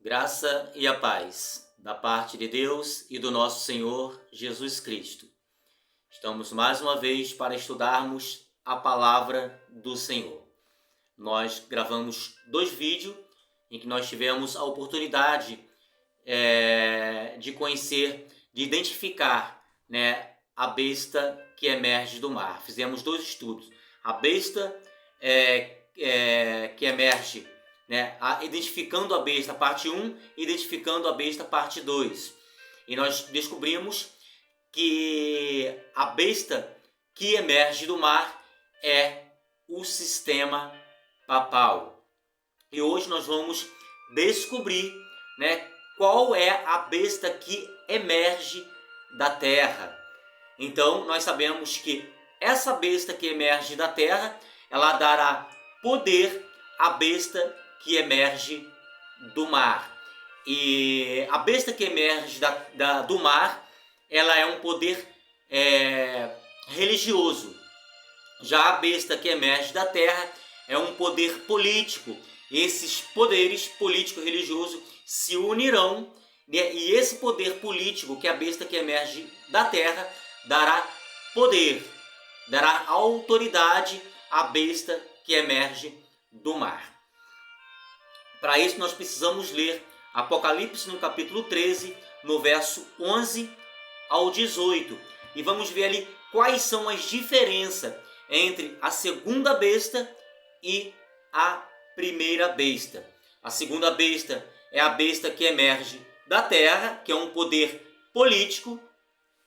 Graça e a paz da parte de Deus e do nosso Senhor Jesus Cristo. Estamos mais uma vez para estudarmos a palavra do Senhor. Nós gravamos 2 vídeos em que nós tivemos a oportunidade de conhecer, de identificar, a besta que emerge do mar. Fizemos 2 estudos. A besta que emerge, identificando a besta, parte 1, identificando a besta, parte 2. E nós descobrimos que a besta que emerge do mar é o sistema papal. E hoje nós vamos descobrir, qual é a besta que emerge da terra. Então nós sabemos que essa besta que emerge da terra, ela dará poder à besta que emerge do mar. E a besta que emerge do mar, ela é um poder religioso. Já a besta que emerge da terra é um poder político. Esses poderes político-religioso se unirão, e esse poder político, que é a besta que emerge da terra, dará poder, dará autoridade à besta que emerge do mar. Para isso nós precisamos ler Apocalipse no capítulo 13, no verso 11 ao 18. E vamos ver ali quais são as diferenças entre a segunda besta e a primeira besta. A segunda besta é a besta que emerge da terra, que é um poder político.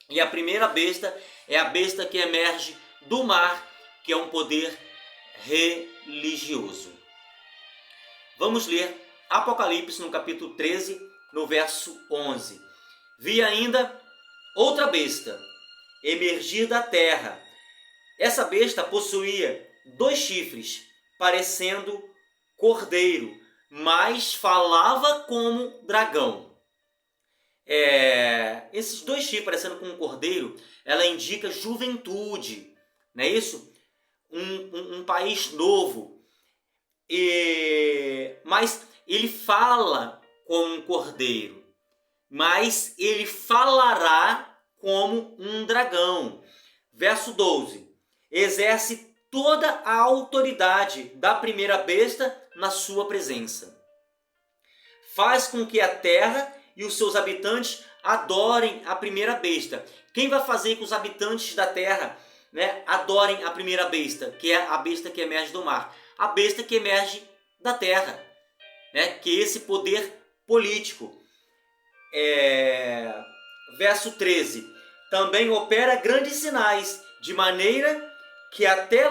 E a primeira besta é a besta que emerge do mar, que é um poder religioso. Vamos ler Apocalipse no capítulo 13, no verso 11. Vi ainda outra besta emergir da terra. Essa besta possuía 2 chifres, parecendo cordeiro, mas falava como dragão. Esses 2 chifres parecendo com um cordeiro, ela indica juventude, não é isso? Um país novo. Mas ele fala como um cordeiro, mas ele falará como um dragão. Verso 12. Exerce toda a autoridade da primeira besta na sua presença. Faz com que a terra e os seus habitantes adorem a primeira besta. Quem vai fazer que os habitantes da terra, adorem a primeira besta, que é a besta que emerge do mar? A besta que emerge da terra, que é esse poder político. Verso 13. Também opera grandes sinais, de maneira que até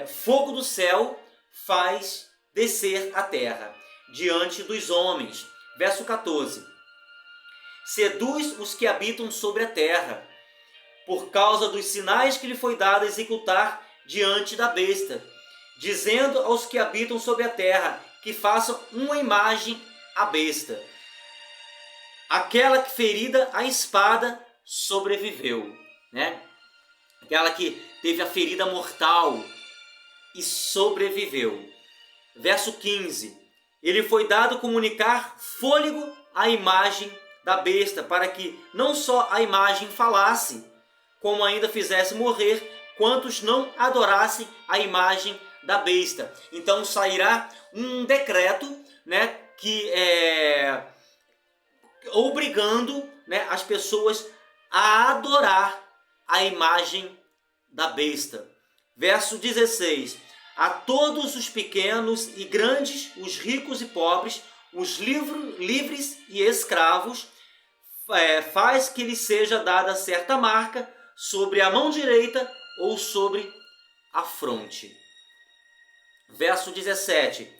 fogo do céu faz descer a terra diante dos homens. Verso 14. Seduz os que habitam sobre a terra, por causa dos sinais que lhe foi dado executar diante da besta, dizendo aos que habitam sobre a terra que façam uma imagem à besta. Aquela que ferida a espada sobreviveu, Aquela que teve a ferida mortal e sobreviveu. Verso 15. Ele foi dado comunicar fôlego à imagem da besta, para que não só a imagem falasse, como ainda fizesse morrer quantos não adorassem a imagem da besta. Então sairá um decreto, que obrigando, as pessoas a adorar a imagem da besta. Verso 16. A todos os pequenos e grandes, os ricos e pobres, os livres e escravos, faz que lhe seja dada certa marca sobre a mão direita ou sobre a fronte. Verso 17.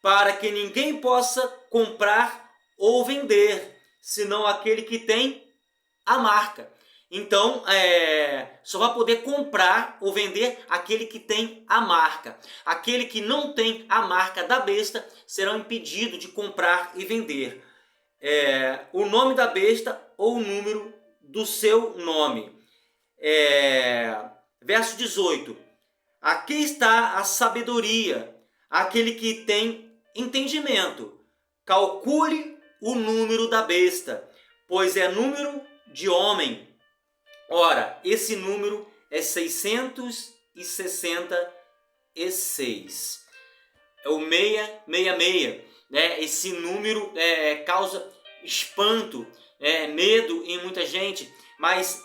Para que ninguém possa comprar ou vender, senão aquele que tem a marca. Então, só vai poder comprar ou vender aquele que tem a marca. Aquele que não tem a marca da besta será impedido de comprar e vender. O nome da besta ou o número do seu nome. Verso 18. Aqui está a sabedoria, aquele que tem entendimento. calcule o número da besta, pois é número de homem. Ora, esse número é 666. É o 666. Né? Esse número causa espanto, medo em muita gente. Mas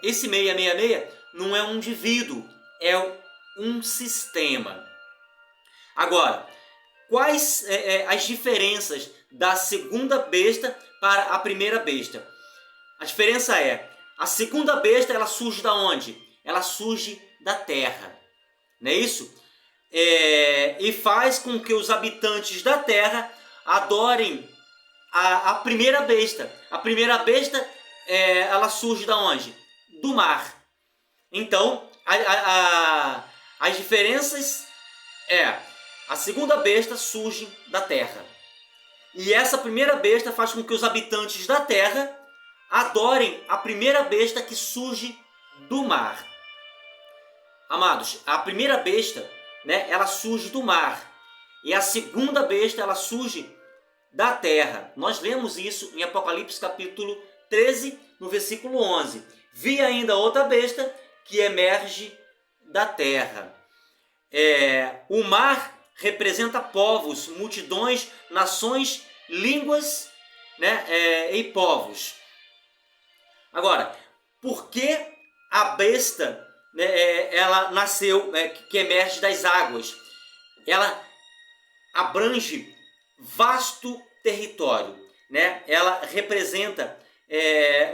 esse 666 não é um indivíduo, é um sistema. Agora, quais as diferenças da segunda besta para a primeira besta? A diferença é, a segunda besta ela surge da onde? Ela surge da terra, não é isso? E faz com que os habitantes da terra adorem a primeira besta. A primeira besta ela surge da onde? Do mar. Então, as diferenças a segunda besta surge da terra. E essa primeira besta faz com que os habitantes da terra adorem a primeira besta que surge do mar. Amados, a primeira besta, né, ela surge do mar. E a segunda besta, ela surge da terra. Nós lemos isso em Apocalipse capítulo 13, no versículo 11. Vi ainda outra besta que emerge da terra. O mar representa povos, multidões, nações, línguas, né, e povos. Agora, por que a besta, né, ela nasceu, que emerge das águas? Ela abrange vasto território, né? Ela representa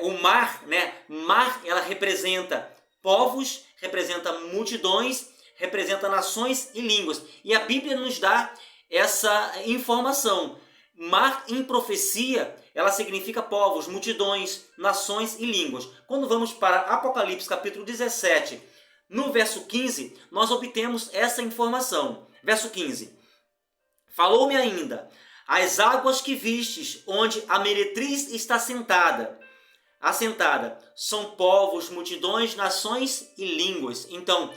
o mar, né? Mar, ela representa povos, representa multidões, representa nações e línguas. E a Bíblia nos dá essa informação. Mar em profecia, ela significa povos, multidões, nações e línguas. Quando vamos para Apocalipse capítulo 17, no verso 15, nós obtemos essa informação. Verso 15. Falou-me ainda, as águas que vistes, onde a meretriz está assentada, são povos, multidões, nações e línguas. Então,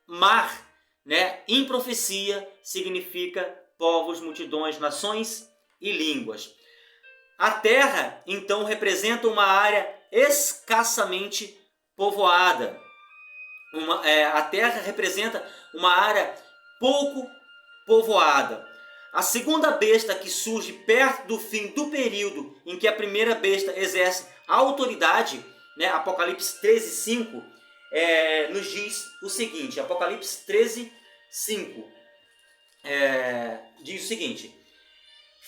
mar, né, em profecia, significa povos, multidões, nações e línguas. A terra, então, representa uma área escassamente povoada. A terra representa uma área pouco povoada. A segunda besta que surge perto do fim do período em que a primeira besta exerce a autoridade, né, Apocalipse 13, 5, nos diz o seguinte, Apocalipse 13, 5, diz o seguinte: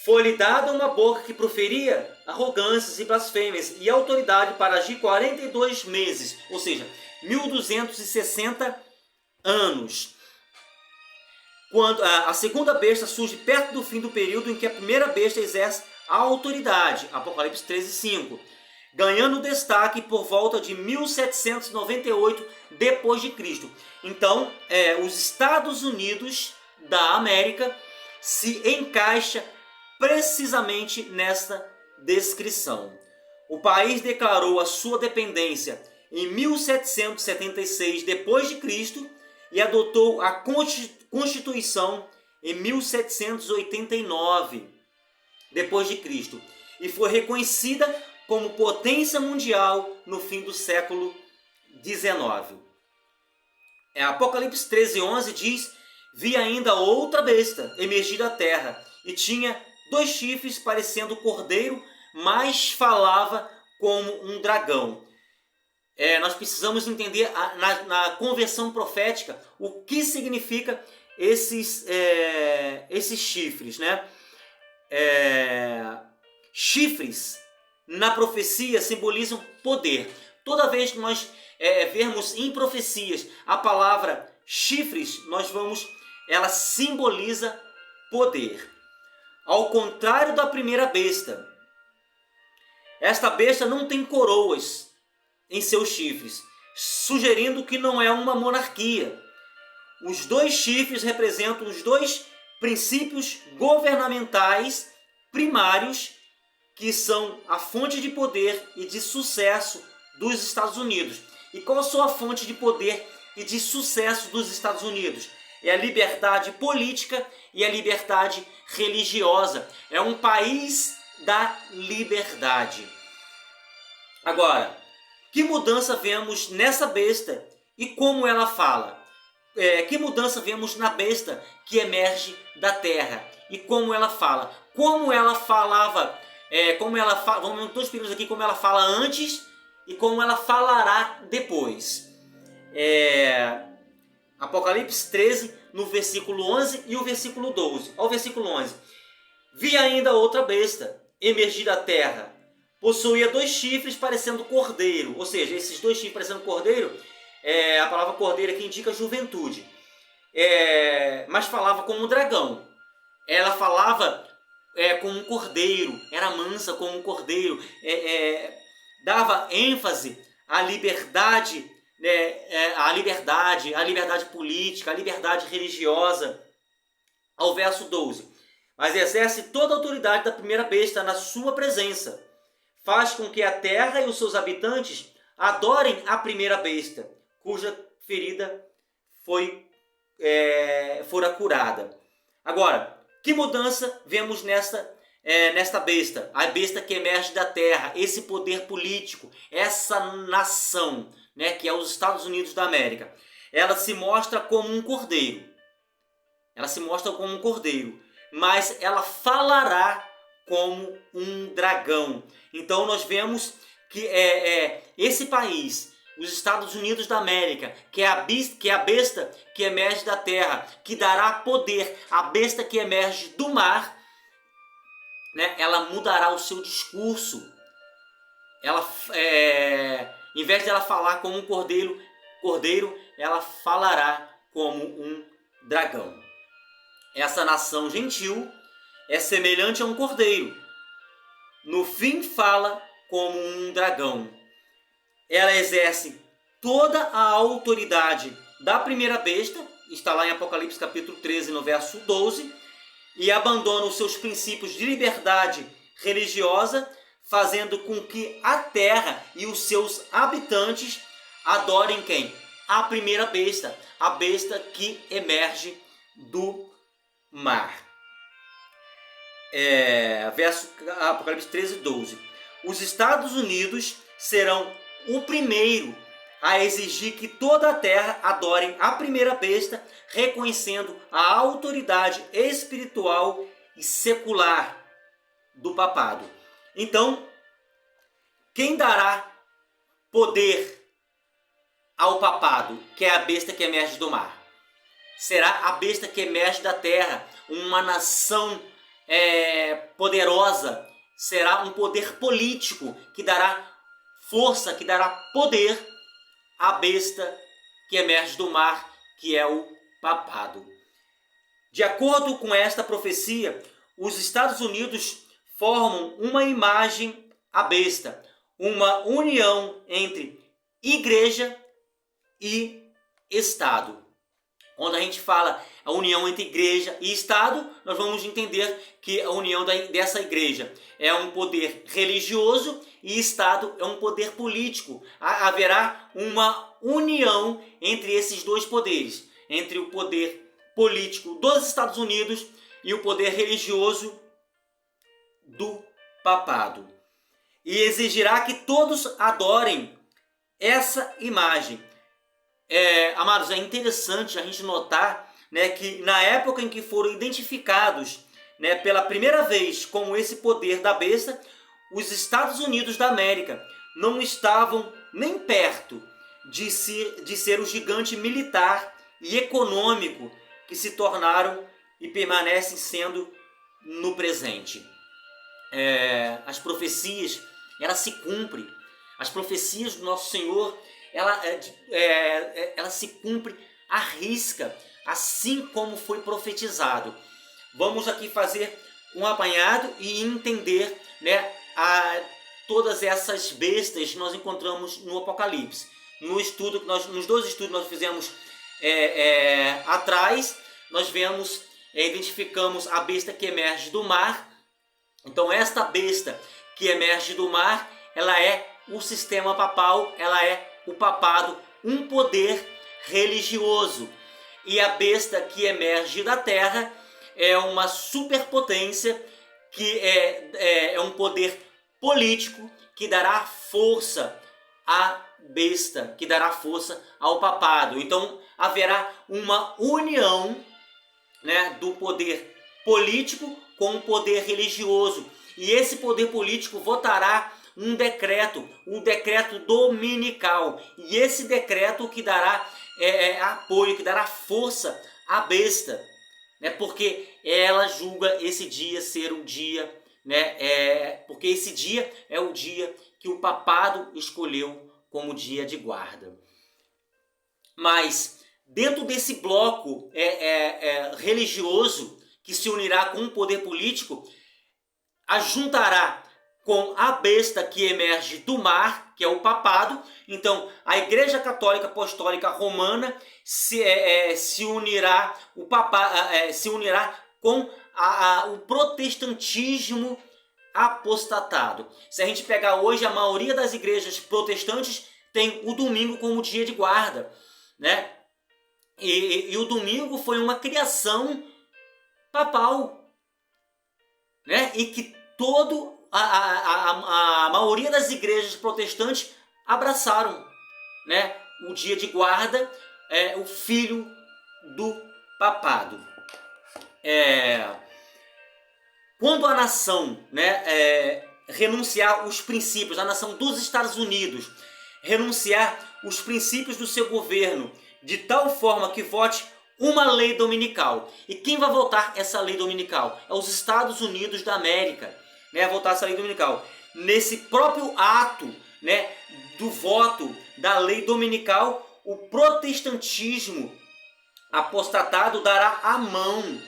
foi-lhe dada uma boca que proferia arrogâncias e blasfêmias e autoridade para agir 42 meses, ou seja, 1260 anos. Quando a segunda besta surge perto do fim do período em que a primeira besta exerce a autoridade, Apocalipse 13, 5, ganhando destaque por volta de 1798 depois de Cristo. Então, os Estados Unidos da América se encaixa precisamente nesta descrição. O país declarou a sua dependência em 1776 depois de Cristo e adotou a Constituição em 1789 depois de Cristo e foi reconhecida como potência mundial no fim do século XIX. Apocalipse 13:11 diz: vi ainda outra besta emergir da terra e tinha 2 chifres parecendo cordeiro, mas falava como um dragão. Nós precisamos entender na conversão profética o que significa esses chifres, né? Chifres na profecia simbolizam poder. Toda vez que nós vermos em profecias a palavra chifres, ela simboliza poder. Ao contrário da primeira besta, esta besta não tem coroas em seus chifres, sugerindo que não é uma monarquia. Os 2 chifres representam os 2 princípios governamentais primários que são a fonte de poder e de sucesso dos Estados Unidos. E qual a sua fonte de poder e de sucesso dos Estados Unidos? é a liberdade política e a liberdade religiosa. É um país da liberdade. Agora, que mudança vemos nessa besta e como ela fala? Que mudança vemos na besta que emerge da terra e como ela fala? Como ela falava, vamos em dois períodos aqui, como ela fala antes e como ela falará depois. Apocalipse 13, no versículo 11 e o versículo 12. Ao versículo 11. Vi ainda outra besta emergir da terra. Possuía 2 chifres parecendo cordeiro. Ou seja, esses 2 chifres parecendo cordeiro, a palavra cordeiro aqui indica juventude. Mas falava como um dragão. Ela falava como um cordeiro. Era mansa como um cordeiro. Dava ênfase à liberdade, a liberdade política, a liberdade religiosa. Ao verso 12. Mas exerce toda a autoridade da primeira besta na sua presença. Faz com que a terra e os seus habitantes adorem a primeira besta, cuja ferida fora curada. Agora, que mudança vemos nesta besta? A besta que emerge da terra, esse poder político, essa nação, que é os Estados Unidos da América. Ela se mostra como um cordeiro. Mas ela falará como um dragão. Então nós vemos que esse país, os Estados Unidos da América, que é a besta que emerge da terra, que dará poder à besta que emerge do mar, ela mudará o seu discurso. Em vez de ela falar como um cordeiro, ela falará como um dragão. Essa nação gentil é semelhante a um cordeiro. No fim fala como um dragão. Ela exerce toda a autoridade da primeira besta, está lá em Apocalipse capítulo 13, no verso 12, e abandona os seus princípios de liberdade religiosa, fazendo com que a terra e os seus habitantes adorem quem? A primeira besta, a besta que emerge do mar. Apocalipse 13, 12. Os Estados Unidos serão o primeiro a exigir que toda a terra adore a primeira besta, reconhecendo a autoridade espiritual e secular do papado. Então, quem dará poder ao papado, que é a besta que emerge do mar? Será a besta que emerge da terra, uma nação poderosa. Será um poder político que dará força, que dará poder à besta que emerge do mar, que é o papado. De acordo com esta profecia, os Estados Unidos formam uma imagem à besta, uma união entre igreja e Estado. Quando a gente fala a união entre igreja e Estado, nós vamos entender que a união dessa igreja é um poder religioso e Estado é um poder político. Haverá uma união entre esses dois poderes, entre o poder político dos Estados Unidos e o poder religioso do papado. E exigirá que todos adorem essa imagem. Amados, é interessante a gente notar, que na época em que foram identificados, pela primeira vez com esse poder da besta, os Estados Unidos da América não estavam nem perto de ser o gigante militar e econômico que se tornaram e permanecem sendo no presente. As profecias, elas se cumprem. As profecias do nosso Senhor, ela se cumpre à risca, assim como foi profetizado. Vamos aqui fazer um apanhado e entender todas essas bestas que nós encontramos no Apocalipse. Nos dois estudos que nós fizemos atrás, nós identificamos a besta que emerge do mar. Então esta besta que emerge do mar, ela é o sistema papal, ela é o papado, um poder religioso. e a besta que emerge da terra é uma superpotência, que é um poder político que dará força à besta, que dará força ao papado. Então haverá uma união, né, do poder político com o poder religioso. E esse poder político votará um decreto dominical. E esse decreto que dará apoio, que dará força à besta, né, porque ela julga esse dia ser um dia, né, porque esse dia é o dia que o papado escolheu como dia de guarda. Mas dentro desse bloco religioso que se unirá com o poder político, ajuntará com a besta que emerge do mar, que é o papado. Então a Igreja Católica Apostólica Romana se unirá com o protestantismo apostatado. Se a gente pegar hoje, a maioria das igrejas protestantes tem o domingo como dia de guarda, né? E o domingo foi uma criação papal, né? E que a maioria das igrejas protestantes abraçaram, né? O dia de guarda é o filho do papado. Quando a nação, né, renunciar os princípios, a nação dos Estados Unidos renunciar os princípios do seu governo de tal forma que vote uma lei dominical. E quem vai votar essa lei dominical? É os Estados Unidos da América, né, votar essa lei dominical. Nesse próprio ato, né, do voto da lei dominical, o protestantismo apostatado dará a mão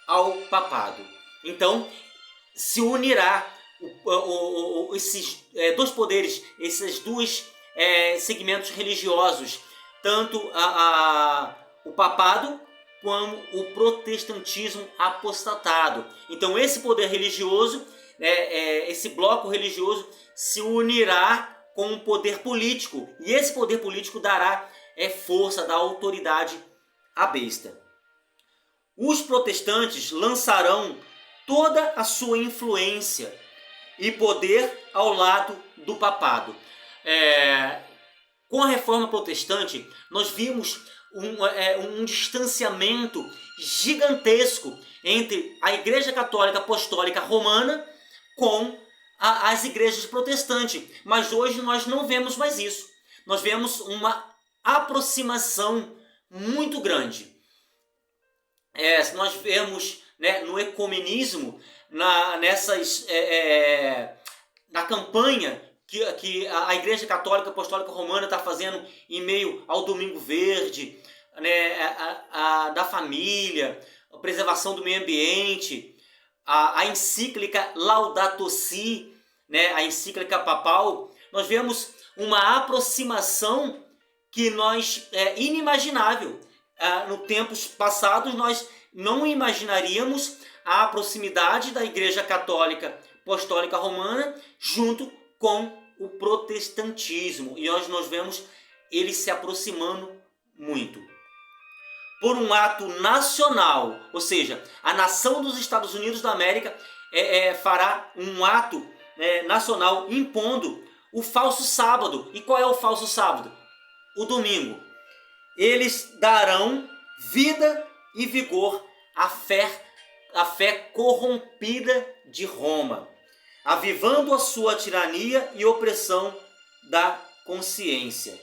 ao papado. Então se unirá esses dois poderes, esses dois segmentos religiosos, tanto o papado como o protestantismo apostatado. Então esse poder religioso, esse bloco religioso se unirá com um poder político, e esse poder político dará força, da autoridade à besta. Os protestantes lançarão toda a sua influência e poder ao lado do papado. Com a reforma protestante, nós vimos um distanciamento gigantesco entre a Igreja Católica Apostólica Romana com as igrejas protestantes. Mas hoje nós não vemos mais isso. Nós vemos uma aproximação muito grande. Nós vemos, né, no ecumenismo, na campanha que a Igreja Católica Apostólica Romana está fazendo em meio ao Domingo Verde, né, da família, a preservação do meio ambiente, a encíclica Laudato Si, né, a encíclica papal. Nós vemos uma aproximação que nós inimaginável. No tempos passados nós não imaginaríamos a proximidade da Igreja Católica Apostólica Romana junto com o protestantismo, e hoje nós vemos eles se aproximando muito. Por um ato nacional, ou seja, a nação dos Estados Unidos da América fará um ato nacional impondo o falso sábado. E qual é o falso sábado? O domingo. Eles darão vida e vigor à fé corrompida de Roma, avivando a sua tirania e opressão da consciência.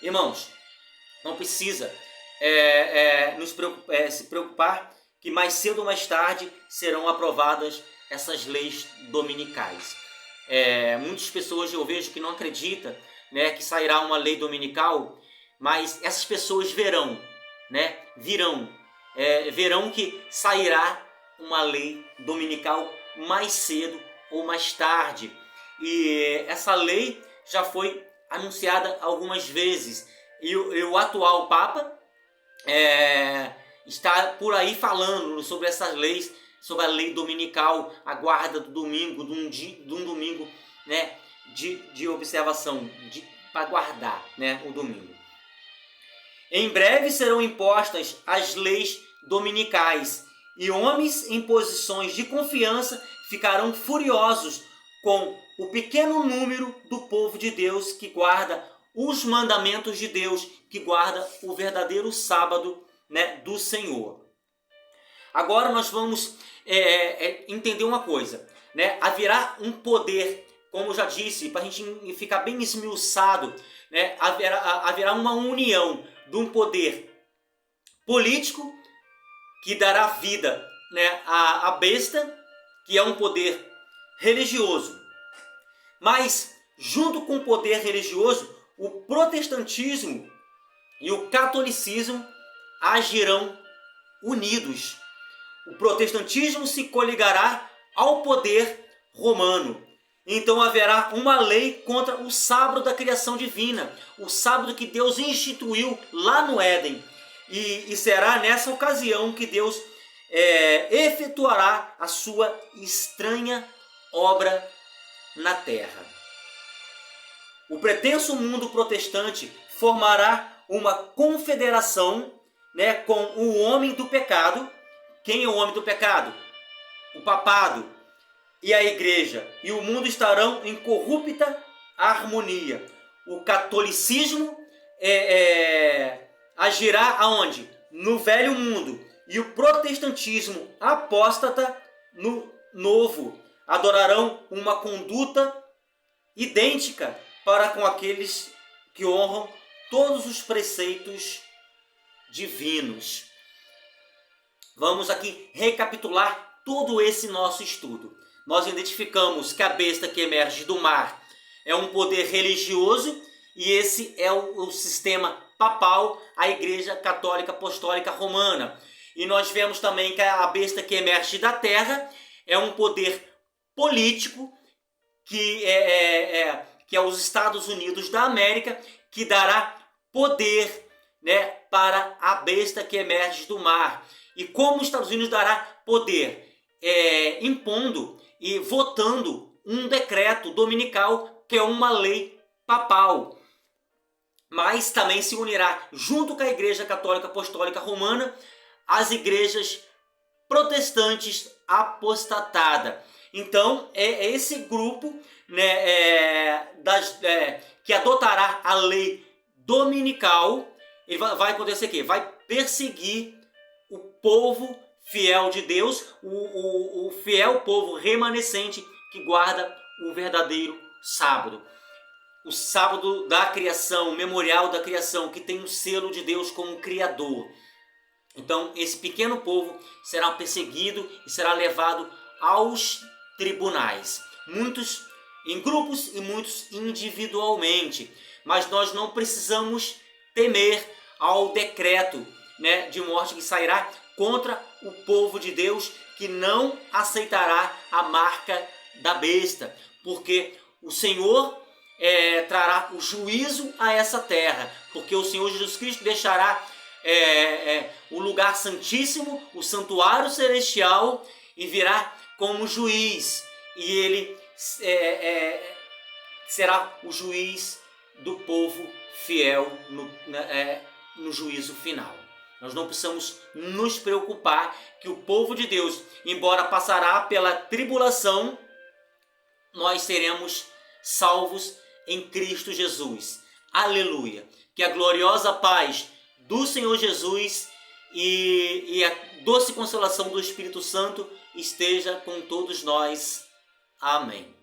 Irmãos, não precisa se preocupar que mais cedo ou mais tarde serão aprovadas essas leis dominicais. Muitas pessoas eu vejo que não acreditam, né, que sairá uma lei dominical, mas essas pessoas verão, né, verão que sairá uma lei dominical mais cedo ou mais tarde. E essa lei já foi anunciada algumas vezes. E o atual Papa está por aí falando sobre essas leis, sobre a lei dominical, a guarda do domingo, de um domingo, né, de observação, para guardar, né, o domingo. Em breve serão impostas as leis dominicais, e homens em posições de confiança ficarão furiosos com o pequeno número do povo de Deus que guarda os mandamentos de Deus, que guarda o verdadeiro sábado, né, do Senhor. Agora nós vamos entender uma coisa, né? Haverá um poder, como eu já disse, para a gente ficar bem esmiuçado, né? Haverá uma união de um poder político que dará vida, né, à besta, que é um poder religioso. Mas, junto com o poder religioso, o protestantismo e o catolicismo agirão unidos. O protestantismo se coligará ao poder romano. Então haverá uma lei contra o sábado da criação divina, o sábado que Deus instituiu lá no Éden. E será nessa ocasião que Deus efetuará a sua estranha obra na terra. O pretenso mundo protestante formará uma confederação, né, com o homem do pecado. Quem é o homem do pecado? O papado e a igreja. E o mundo estarão em corrupta harmonia. O catolicismo agirá aonde? No velho mundo. E o protestantismo apóstata no novo. Adorarão uma conduta idêntica para com aqueles que honram todos os preceitos divinos. Vamos aqui recapitular todo esse nosso estudo. Nós identificamos que a besta que emerge do mar é um poder religioso e esse é o sistema papal, a Igreja Católica Apostólica Romana. E nós vemos também que a besta que emerge da terra é um poder político que é os Estados Unidos da América, que dará poder, né, para a besta que emerge do mar. E como os Estados Unidos dará poder? Impondo e votando um decreto dominical, que é uma lei papal. Mas também se unirá, junto com a Igreja Católica Apostólica Romana, as igrejas protestantes apostatadas. Então, é esse grupo, né, que adotará a lei dominical. Ele vai acontecer o quê? Vai perseguir o povo fiel de Deus, o fiel povo remanescente que guarda o verdadeiro sábado. O sábado da criação, o memorial da criação, que tem um selo de Deus como Criador. Então, esse pequeno povo será perseguido e será levado aos tribunais. Muitos em grupos e muitos individualmente. Mas nós não precisamos temer ao decreto, né, de morte que sairá contra o povo de Deus, que não aceitará a marca da besta. Porque o Senhor trará o juízo a essa terra. Porque o Senhor Jesus Cristo deixará o lugar santíssimo, o santuário celestial, e virá como juiz, e ele será o juiz do povo fiel no juízo final. Nós não precisamos nos preocupar que o povo de Deus, embora passará pela tribulação, nós seremos salvos em Cristo Jesus. Aleluia! Que a gloriosa paz do Senhor Jesus e a doce consolação do Espírito Santo esteja com todos nós. Amém.